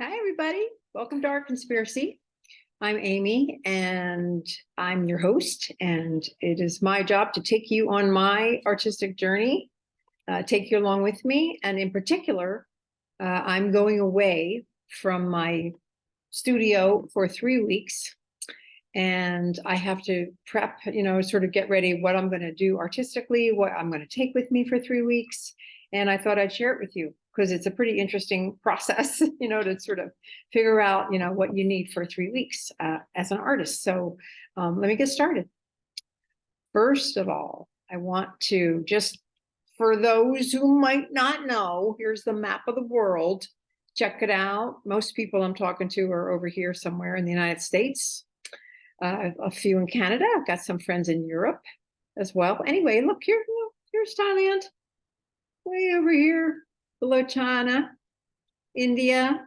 Hi, everybody. Welcome to our conspiracy. I'm Amy, and I'm your host, and it is my job to take you on my artistic journey, take you along with me. And in particular, I'm going away from my studio for 3 weeks, and I have to prep, sort of get ready what I'm going to do artistically, what I'm going to take with me for 3 weeks. And I thought I'd share it with you because it's a pretty interesting process, to sort of figure out, what you need for 3 weeks as an artist. So let me get started. First of all, I want to just, for those who might not know, here's the map of the world. Check it out. Most people I'm talking to are over here somewhere in the United States. A few in Canada. I've got some friends in Europe as well. Anyway, look here. Here's Thailand. Way over here, below China, India,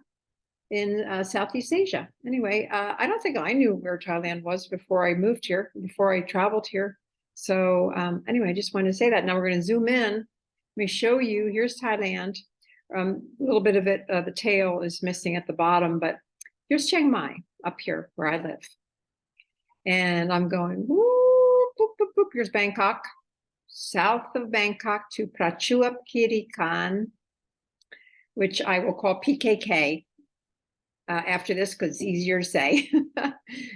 in Southeast Asia. Anyway, I don't think I knew where Thailand was before I moved here, before I traveled here. So anyway, I just wanted to say that. Now we're going to zoom in. Let me show you. Here's Thailand. A little bit of it, the tail is missing at the bottom, but here's Chiang Mai up here where I live. And I'm going, whoop, boop, boop, boop. Here's Bangkok, south of Bangkok to Prachuap Khiri Khan, which I will call PKK after this because it's easier to say.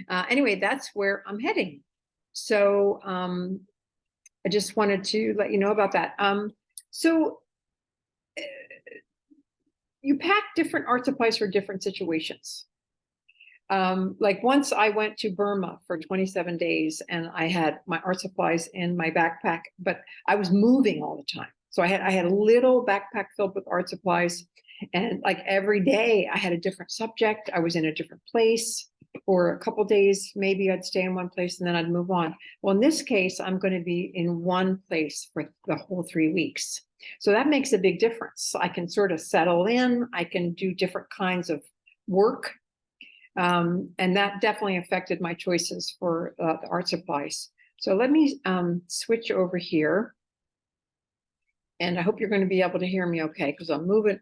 Anyway, that's where I'm heading. So I just wanted to let you know about that. So you pack different art supplies for different situations. Like once I went to Burma for 27 days and I had my art supplies in my backpack, but I was moving all the time. So I had a little backpack filled with art supplies, and like every day I had a different subject. I was in a different place for a couple days. Maybe I'd stay in one place and then I'd move on. Well, in this case, I'm going to be in one place for the whole 3 weeks. So that makes a big difference. I can sort of settle in. I can do different kinds of work. And that definitely affected my choices for the art supplies. So let me switch over here. And I hope you're going to be able to hear me okay, because I'm moving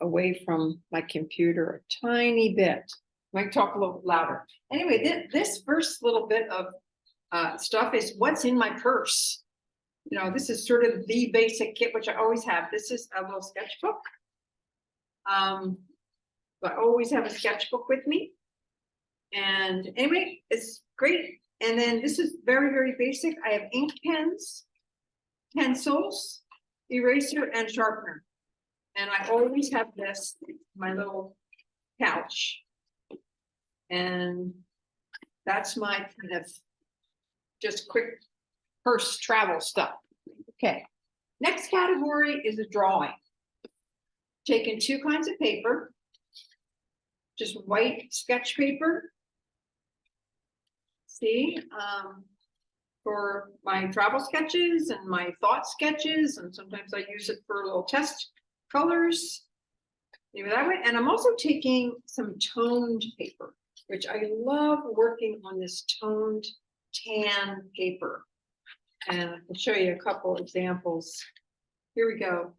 away from my computer a tiny bit. Might talk a little louder. Anyway, this first little bit of stuff is what's in my purse. This is sort of the basic kit, which I always have. This is a little sketchbook. I always have a sketchbook with me. And anyway, it's great. And then this is very, very basic. I have ink pens, pencils, eraser, and sharpener. And I always have this, my little pouch. And that's my kind of just quick purse travel stuff. Okay. Next category is a drawing. Taking 2 kinds of paper, just white sketch paper. See, for my travel sketches and my thought sketches, and sometimes I use it for little test colors. Anyway, that way. And I'm also taking some toned paper, which I love working on this toned tan paper. And I can show you a couple examples. Here we go.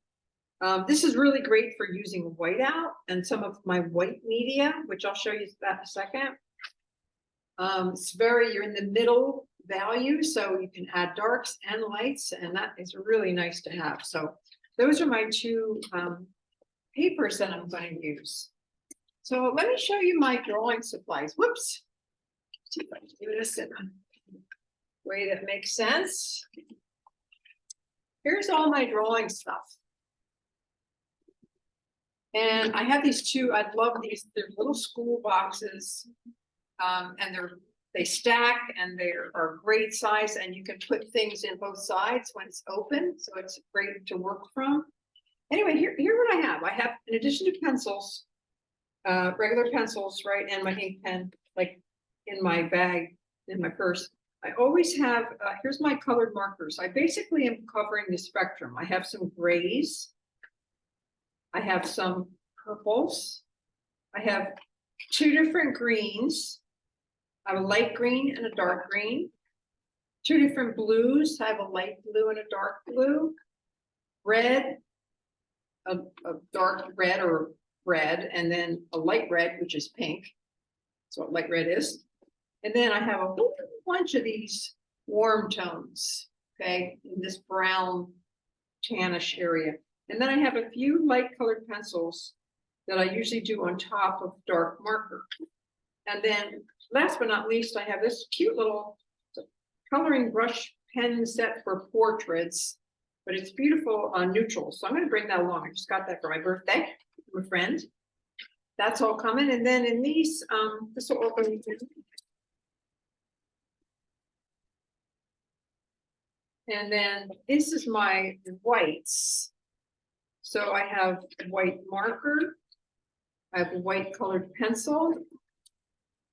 This is really great for using whiteout and some of my white media, which I'll show you that in a second. It's you're in the middle value, so you can add darks and lights, and that is really nice to have. So those are my 2 papers that I'm going to use. So let me show you my drawing supplies. Whoops. See if I can do this in a way that makes sense. Here's all my drawing stuff. And I have these 2, I love these, they're little school boxes. And they stack and they are great size, and you can put things in both sides when it's open. So it's great to work from. Anyway, here what I have. I have, in addition to pencils, regular pencils, right, and my ink pen, like in my bag, in my purse. I always have, here's my colored markers. I basically am covering the spectrum. I have some grays. I have some purples. I have 2 different greens. I have a light green and a dark green. 2 different blues. I have a light blue and a dark blue. Red, a dark red or red, and then a light red, which is pink. That's what light red is. And then I have a whole bunch of these warm tones, okay, in this brown tannish area. And then I have a few light colored pencils that I usually do on top of dark marker. And then last but not least, I have this cute little coloring brush pen set for portraits, but it's beautiful on neutral. So I'm going to bring that along. I just got that for my birthday from a friend. That's all coming. And then in these, this will open. And then this is my whites. So I have white marker. I have a white colored pencil.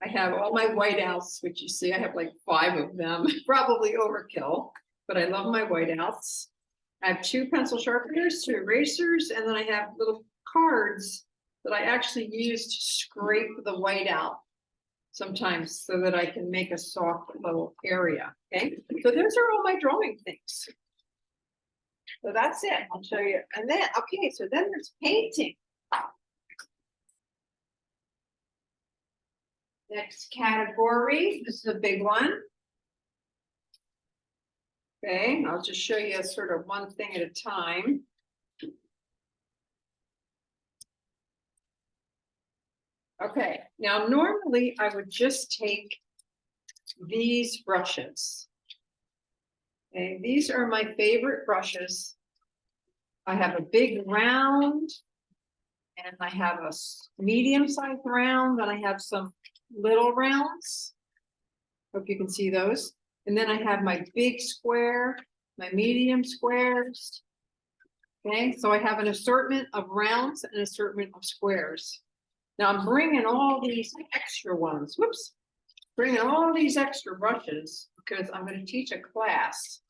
I have all my whiteouts, which you see, I have like 5 of them, probably overkill, but I love my whiteouts. I have 2 pencil sharpeners, 2 erasers, and then I have little cards that I actually use to scrape the white out sometimes so that I can make a soft little area. Okay, so those are all my drawing things. So that's it. I'll show you. And then, okay, so then there's painting. Next category, this is a big one. Okay, I'll just show you sort of one thing at a time. Okay, now normally I would just take these brushes. Okay, these are my favorite brushes. I have a big round, and I have a medium-sized round, and I have some little rounds. Hope you can see those. And then I have my big square, my medium squares. Okay, so I have an assortment of rounds and an assortment of squares. Now I'm bringing all these extra ones, whoops, bringing all these extra brushes because I'm going to teach a class.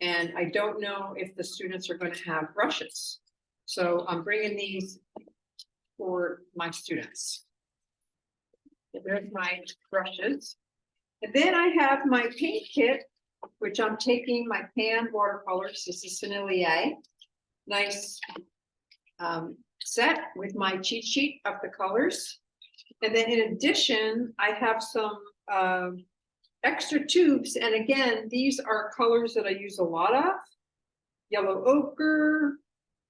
And I don't know if the students are going to have brushes. So I'm bringing these for my students. There's my brushes. And then I have my paint kit, which I'm taking my pan watercolors. This is Sennelier. Nice set with my cheat sheet of the colors. And then in addition, I have some extra tubes. And again, these are colors that I use a lot of. Yellow ochre,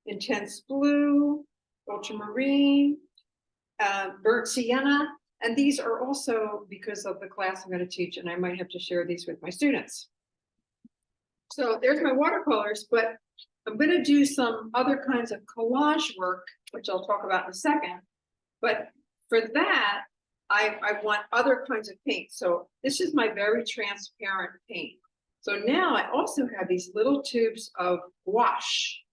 intense blue, ultramarine, burnt sienna. And these are also because of the class I'm going to teach, and I might have to share these with my students. So there's my watercolors, but I'm going to do some other kinds of collage work, which I'll talk about in a second. But for that, I want other kinds of paint. So this is my very transparent paint. So now I also have these little tubes of gouache,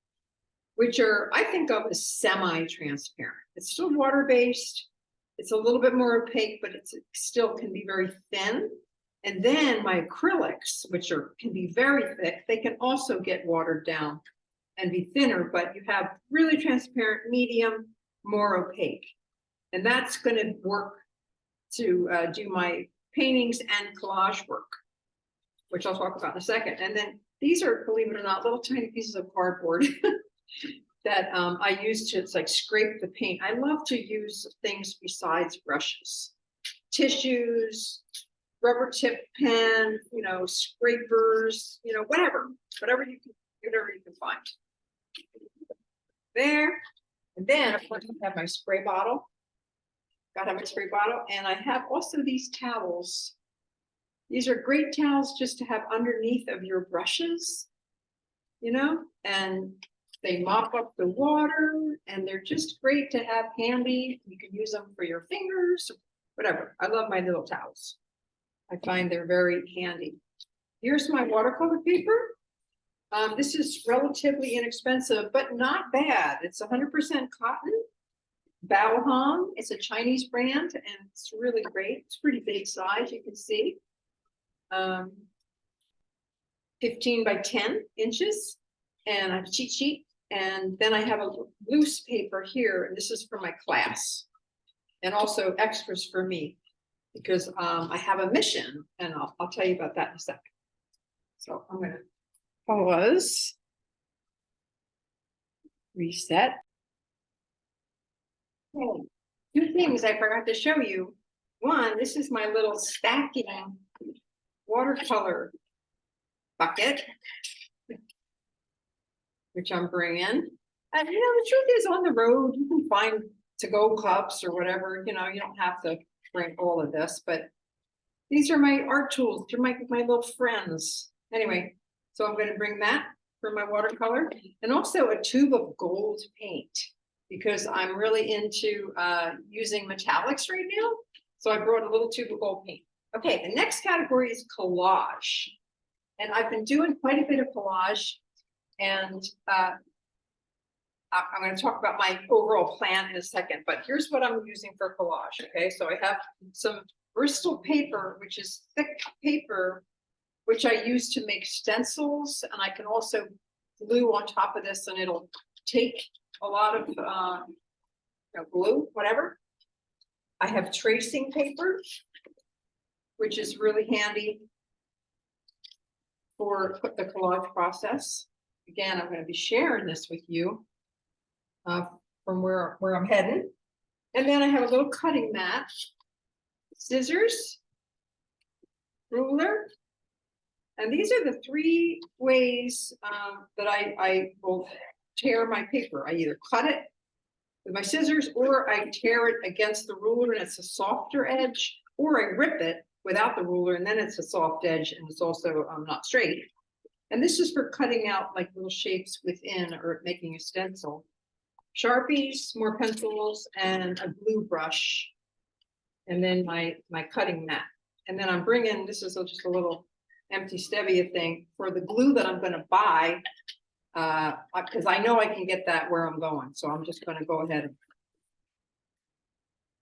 which are, I think of as semi-transparent. It's still water-based. It's a little bit more opaque, but it still can be very thin. And then my acrylics, which can be very thick, they can also get watered down and be thinner, but you have really transparent, medium, more opaque. And that's going to work to do my paintings and collage work, which I'll talk about in a second. And then these are, believe it or not, little tiny pieces of cardboard that I use to like scrape the paint. I love to use things besides brushes, tissues, rubber tip pen, you know, scrapers, you know, whatever you can find. There, and then of course I have my spray bottle. Got to have my spray bottle, and I have also these towels. These are great towels just to have underneath of your brushes, you know, and they mop up the water, and they're just great to have handy. You can use them for your fingers, whatever. I love my little towels. I find they're very handy. Here's my watercolor paper. This is relatively inexpensive, but not bad. It's 100% cotton. Bao Hong, it's a Chinese brand, and it's really great. It's pretty big size, you can see. 15 by 10 inches, and I have a cheat sheet. And then I have a loose paper here, and this is for my class, and also extras for me, because I have a mission, and I'll tell you about that in a second. So I'm going to pause, reset. Okay, two things I forgot to show you. One, this is my little stacking watercolor bucket, which I'm bringing. And the truth is, on the road, you can find to-go cups or whatever. You don't have to bring all of this, but these are my art tools. They're my little friends. Anyway, so I'm going to bring that for my watercolor, and also a tube of gold paint, because I'm really into using metallics right now. So I brought a little tube of gold paint. Okay, the next category is collage. And I've been doing quite a bit of collage, and I'm going to talk about my overall plan in a second, but here's what I'm using for collage. Okay, so I have some Bristol paper, which is thick paper, which I use to make stencils, and I can also glue on top of this, and it'll take a lot of glue, whatever. I have tracing paper, which is really handy for the collage process. Again, I'm going to be sharing this with you from where I'm heading. And then I have a little cutting mat, scissors, ruler, and these are the three ways that I will tear my paper. I either cut it with my scissors, or I tear it against the ruler and it's a softer edge, or I rip it without the ruler and then it's a soft edge and it's also not straight. And this is for cutting out like little shapes within or making a stencil. Sharpies, more pencils, and a glue brush, and then my cutting mat. And then I'm bringing, this is just a little empty stevia thing for the glue that I'm going to buy, because I know I can get that where I'm going. So I'm just going to go ahead.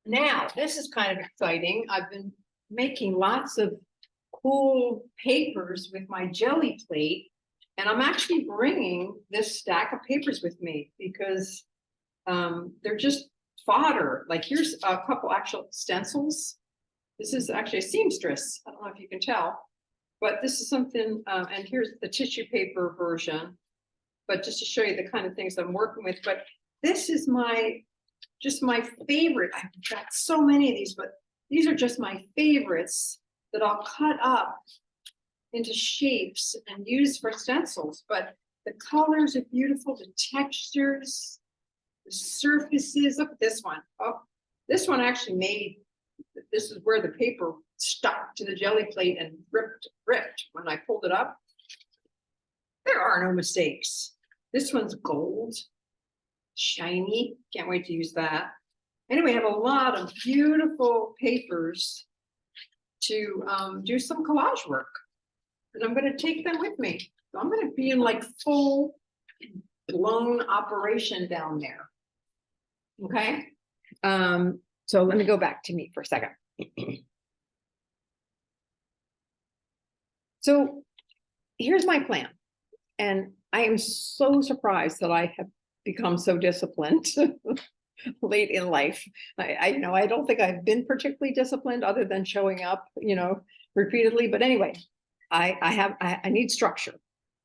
Now, this is kind of exciting. I've been making lots of cool papers with my jelly plate, and I'm actually bringing this stack of papers with me because they're just fodder. Like, here's a couple actual stencils. This is actually a seamstress. I don't know if you can tell, but this is something, and here's the tissue paper version, but just to show you the kind of things I'm working with. But this is just my favorite. I've got so many of these, but these are just my favorites that I'll cut up into shapes and use for stencils. But the colors are beautiful, the textures, the surfaces. Look at this one. Oh, this one actually made, this is where the paper stuck to the jelly plate and ripped when I pulled it up. There are no mistakes. This one's gold, shiny. Can't wait to use that. Anyway, I have a lot of beautiful papers to do some collage work, and I'm going to take them with me. So I'm going to be in like full blown operation down there. Okay. So let me go back to me for a second. So here's my plan. And I am so surprised that I have become so disciplined late in life. I don't think I've been particularly disciplined other than showing up, repeatedly. But anyway, I need structure.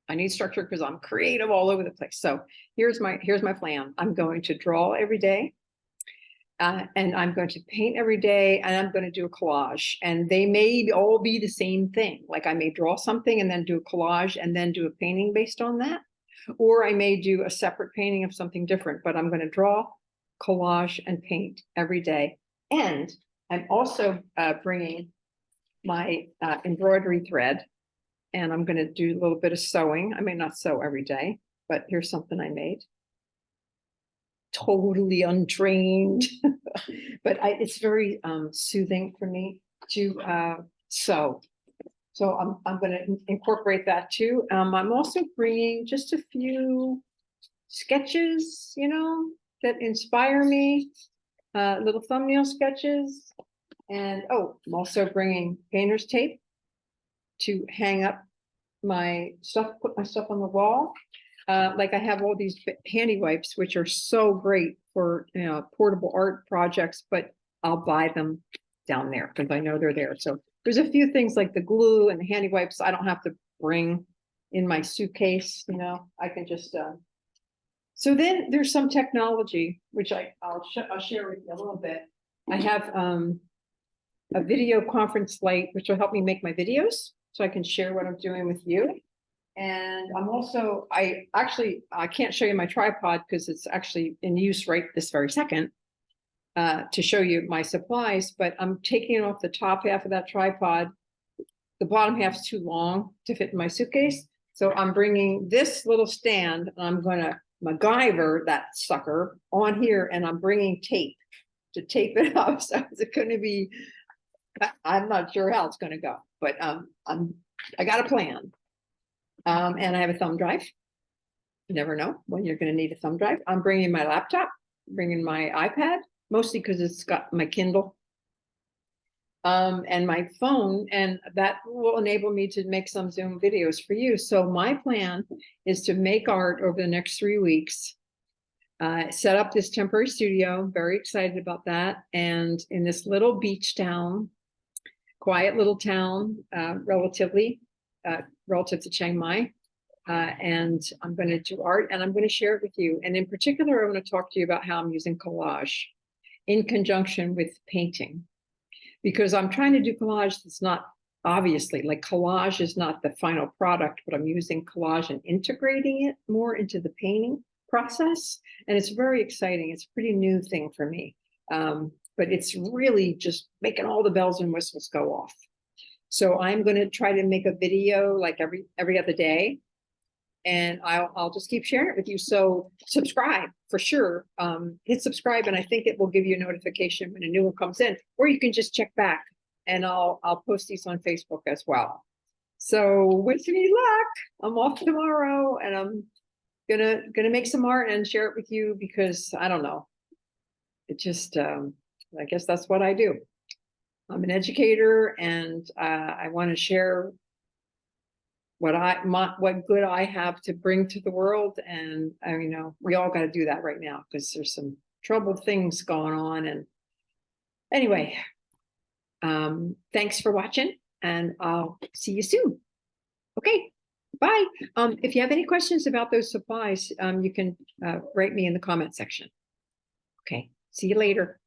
I need structure because I'm creative all over the place. So here's my plan. I'm going to draw every day. And I'm going to paint every day, and I'm going to do a collage, and they may all be the same thing. Like, I may draw something and then do a collage and then do a painting based on that, or I may do a separate painting of something different, but I'm going to draw, collage, and paint every day. And I'm also bringing my embroidery thread, and I'm going to do a little bit of sewing. I may not sew every day, but here's something I made. Totally untrained, but it's very soothing for me to sew. So I'm going to incorporate that too. I'm also bringing just a few sketches, that inspire me, little thumbnail sketches. And I'm also bringing painter's tape to hang up my stuff, put my stuff on the wall. Like, I have all these handy wipes, which are so great for portable art projects, but I'll buy them down there because I know they're there. So there's a few things like the glue and the handy wipes I don't have to bring in my suitcase. I can just So then there's some technology, which I'll share with you a little bit. I have a video conference light, which will help me make my videos so I can share what I'm doing with you. And I'm also, I can't show you my tripod because it's actually in use right this very second to show you my supplies, but I'm taking off the top half of that tripod. The bottom half is too long to fit in my suitcase. So I'm bringing this little stand, and I'm going to MacGyver that sucker on here, and I'm bringing tape to tape it up. So it's going to be, I'm not sure how it's going to go, but I got a plan. And I have a thumb drive. You never know when you're going to need a thumb drive. I'm bringing my laptop, bringing my iPad, mostly because it's got my Kindle and my phone, and that will enable me to make some Zoom videos for you. So my plan is to make art over the next 3 weeks, set up this temporary studio. Very excited about that. And in this little beach town, quiet little town, relative to Chiang Mai. And I'm going to do art, and I'm going to share it with you. And in particular, I want to talk to you about how I'm using collage in conjunction with painting, because I'm trying to do collage that's not, obviously, like collage is not the final product, but I'm using collage and integrating it more into the painting process. And it's very exciting. It's a pretty new thing for me. But it's really just making all the bells and whistles go off. So I'm going to try to make a video like every other day, and I'll just keep sharing it with you. So subscribe for sure. Hit subscribe, and I think it will give you a notification when a new one comes in, or you can just check back, and I'll post these on Facebook as well. So wish me luck. I'm off tomorrow, and I'm gonna make some art and share it with you, because I don't know. It just I guess that's what I do. I'm an educator, and I want to share what good I have to bring to the world. And we all got to do that right now, because there's some troubled things going on. And anyway, thanks for watching, and I'll see you soon. Okay, bye. If you have any questions about those supplies, you can write me in the comment section. Okay, see you later.